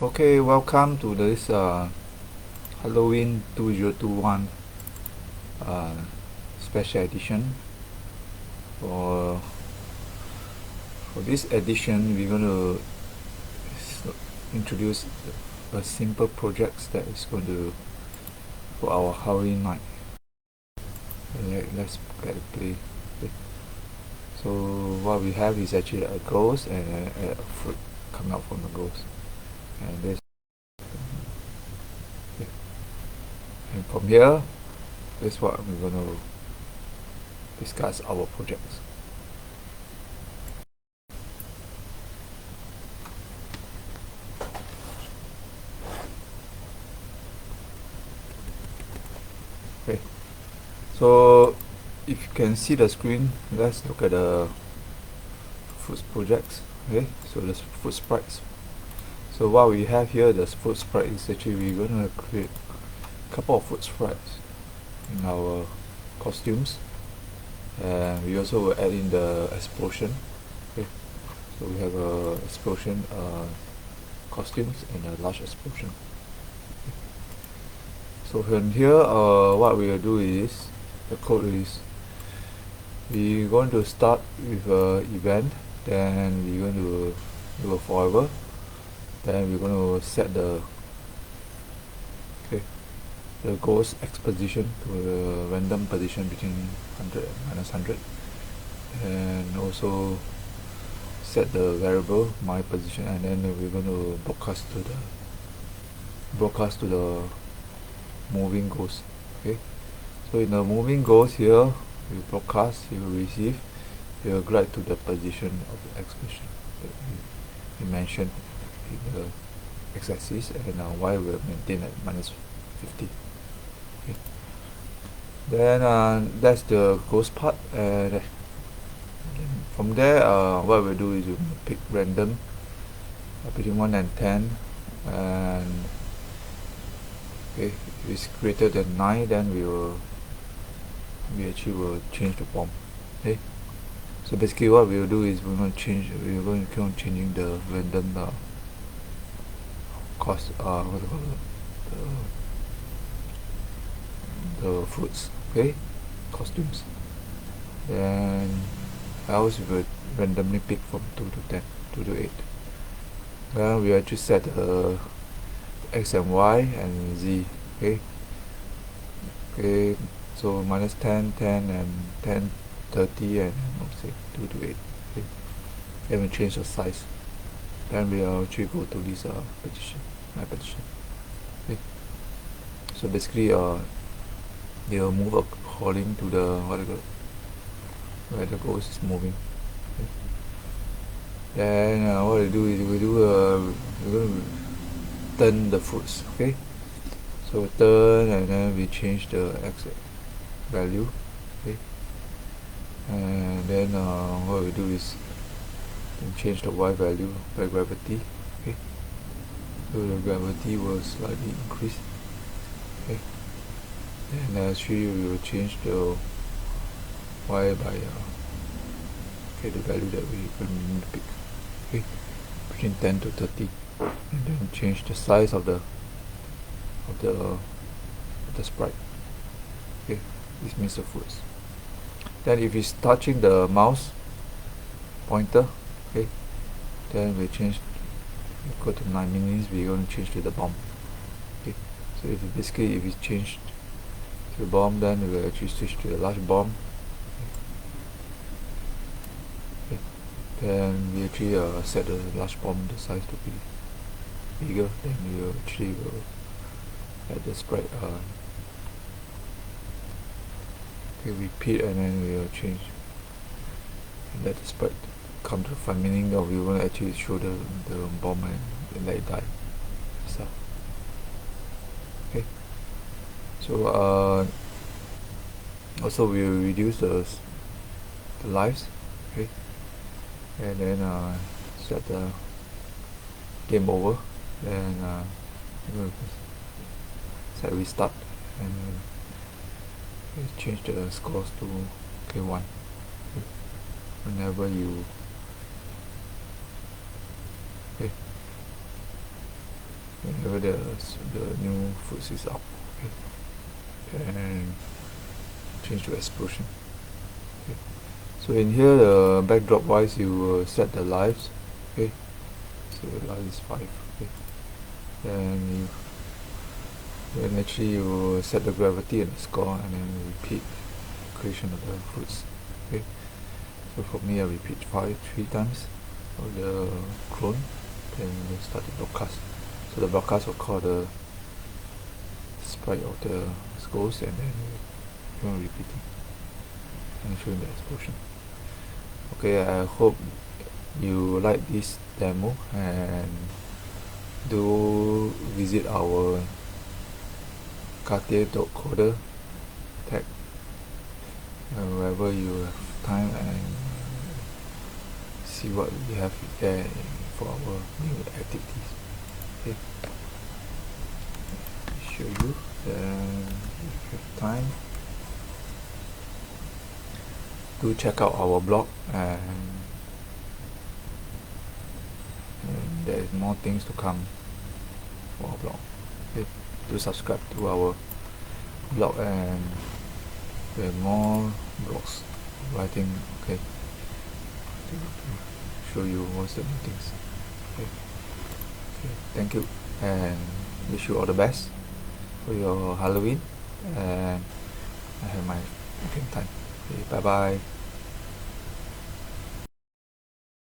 Okay, welcome to this Halloween 2021 uh, special edition. For this edition, we're going to introduce a simple project that is going to for our Halloween night. Let's get it play. So what we have is actually a ghost and a fruit coming out from the ghost, and this. And from here, this is what we're going to discuss our projects. Okay, so if you can see the screen, let's look at the food projects. Okay, so the food sprites. So what we have here, the food sprite is actually we're going to create a couple of food sprites in our costumes, and we also will add in the explosion. Okay, so we have a explosion costumes and a large explosion. So from here, what we will do is the code is we're going to start with an event, then we're going to do a forever, then we're going to set the ghost X position to a random position between 100 and -100, and also set the variable my position, and then we're going to broadcast to the moving ghost. Okay, so in the moving ghost here, we broadcast, you will receive, you will glide to the position of the X position that we mentioned in the x-axis, and y will maintain at -50. Okay. Then that's the ghost part, and from there what we'll do is we'll pick random between 1 and 10, and okay, if it's greater than 9, then we actually will change the bomb. Okay, so basically what we'll do is we're going to keep on changing the random cost what do you call it, the fruits, okay, costumes. Then else we will randomly pick from 2 to 10, 2 to 8. Then we actually set x and y and z. Okay, so -10, 10, and 10, 30, and let's say 2 to 8. Okay, then we change the size. Then we actually go to this position, my position. Okay, so basically they will move according to the where the ghost is moving. Okay. Then what we do is we're going to turn the fruits. Okay, so turn, and then we change the x value. Okay, and then what we do is change the y value by gravity. Okay, so the gravity will slightly increase. Okay, and actually we will change the y by the value that we going to pick. Okay, between 10 to 30, and then change the size of the sprite. Okay, this means the fruits. Then if it's touching the mouse pointer, okay, then we change, go to 9 minutes, we're going to change to the bomb. Okay, so if it's changed to the bomb, then we will actually switch to the large bomb. Okay, then we actually set the large bomb the size to be bigger, then we will actually add the sprite repeat, and then we will change and let the sprite come to the front, meaning that we will actually show the bomb and let it die. So okay, so also we will reduce the lives. Okay, and then set the game over, and set restart, and change the scores to K1 whenever you whenever the new fruits is out. Okay. And change to explosion. Okay. So in here, the backdrop wise, you will set the lives. Okay. So the life is 5. Okay. Then actually you will set the gravity and the score, and then repeat creation of the fruits. Okay. So for me, I repeat 3 times of the clone, then we'll start the broadcast. So the broadcast will call the sprite of the ghost, and then you want repeating and showing the explosion. Okay, I hope you like this demo, and do visit our Cartier.coder tag wherever you have time, and see what we have there for our new activities. Okay, show you. Then if you have time, do check out our blog, and there is more things to come for our blog. Okay, do subscribe to our blog, and there are more blogs writing. Okay, to show you what's the new things. Okay. Okay, thank you, and wish you all the best for your Halloween, and I have my game time. Okay, bye bye.